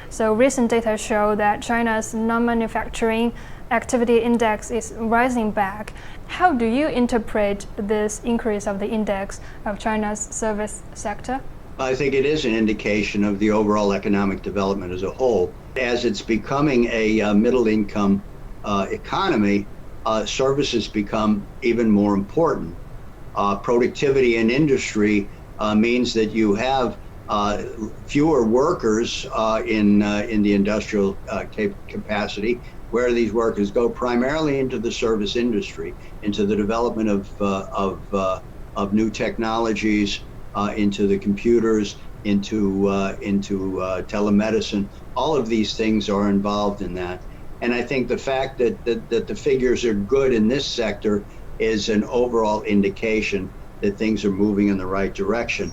So recent data show that China's non-manufacturing activity index is rising back. How do you interpret this increase of the index of China's service sector? I think it is an indication of the overall economic development as a whole. As it's becoming a middle income economy, services become even more important. Productivity in industry means that you have fewer workers in the industrial capacity, where these workers go primarily into the service industry, into the development of new technologies, into the computers, into telemedicine. All of these things are involved in that. And I think the fact that the figures are good in this sector is an overall indication that things are moving in the right direction.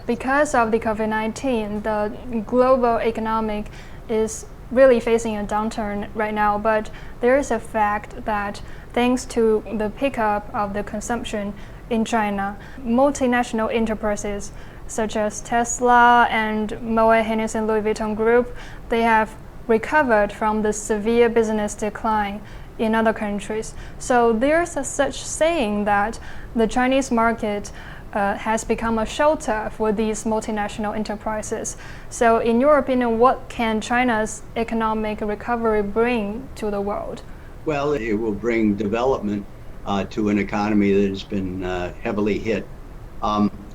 Because of the COVID-19, the global economic is really facing a downturn right now, but there is a fact that thanks to the pickup of the consumption in China, multinational enterprises such as Tesla and Moet Hennessy Louis Vuitton Group, they have recovered from the severe business decline in other countries. So there's such saying that the Chinese market has become a shelter for these multinational enterprises. So in your opinion, what can China's economic recovery bring to the world? Well, it will bring development to an economy that has been heavily hit.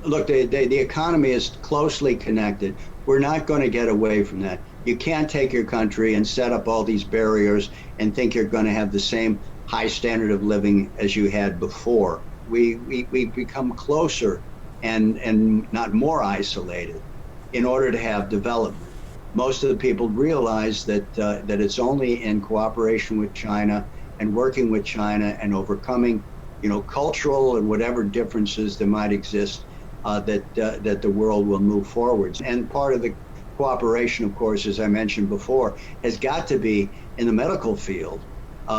Look, the economy is closely connected. We're not going to get away from that. You can't take your country and set up all these barriers and think you're going to have the same high standard of living as you had before. We become closer and not more isolated in order to have development. Most of the people realize that it's only in cooperation with China and working with China and overcoming, cultural and whatever differences there might exist, that the world will move forwards. And part of the cooperation, of course, as I mentioned before, has got to be in the medical field,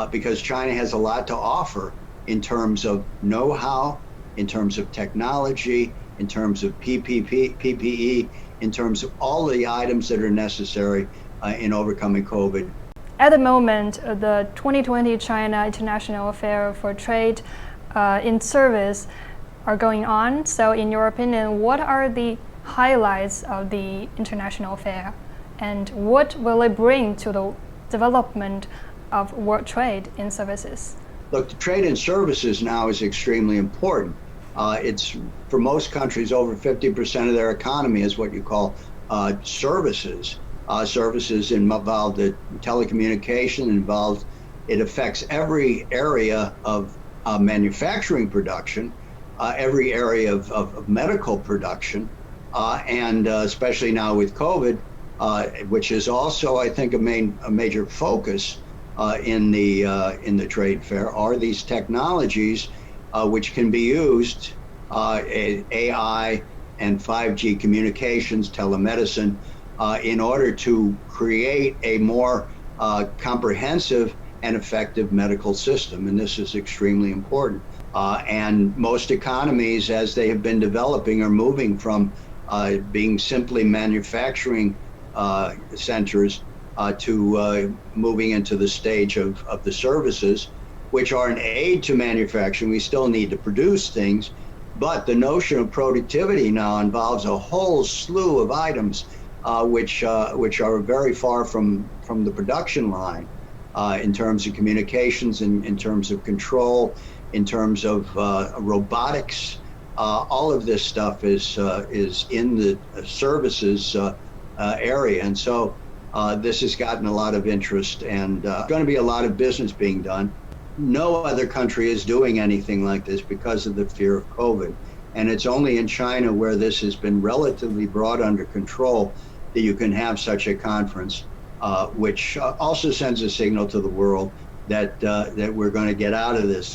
because China has a lot to offer in terms of know-how, in terms of technology, in terms of PPE, in terms of all the items that are necessary in overcoming COVID. At the moment, the 2020 China International Fair for Trade in Service are going on. So in your opinion, what are the highlights of the international fair, and what will it bring to the development of world trade in services? Look, the trade in services now is extremely important. It's, for most countries, over 50% of their economy is what you call services. Services involved in telecommunication, it affects every area of manufacturing production, every area of medical production, and especially now with COVID, which is also, I think, a major focus in the trade fair, are these technologies which can be used, AI and 5G communications, telemedicine, in order to create a more comprehensive and effective medical system. And this is extremely important. And most economies, as they have been developing, are moving from being simply manufacturing centers to moving into the stage of the services, which are an aid to manufacturing. We still need to produce things, but the notion of productivity now involves a whole slew of items which are very far from the production line, in terms of communications, in terms of control, in terms of robotics. All of this stuff is in the services area, and so this has gotten a lot of interest, and going to be a lot of business being done. No other country is doing anything like this because of the fear of COVID, and it's only in China, where this has been relatively brought under control, that you can have such a conference, which also sends a signal to the world that we're going to get out of this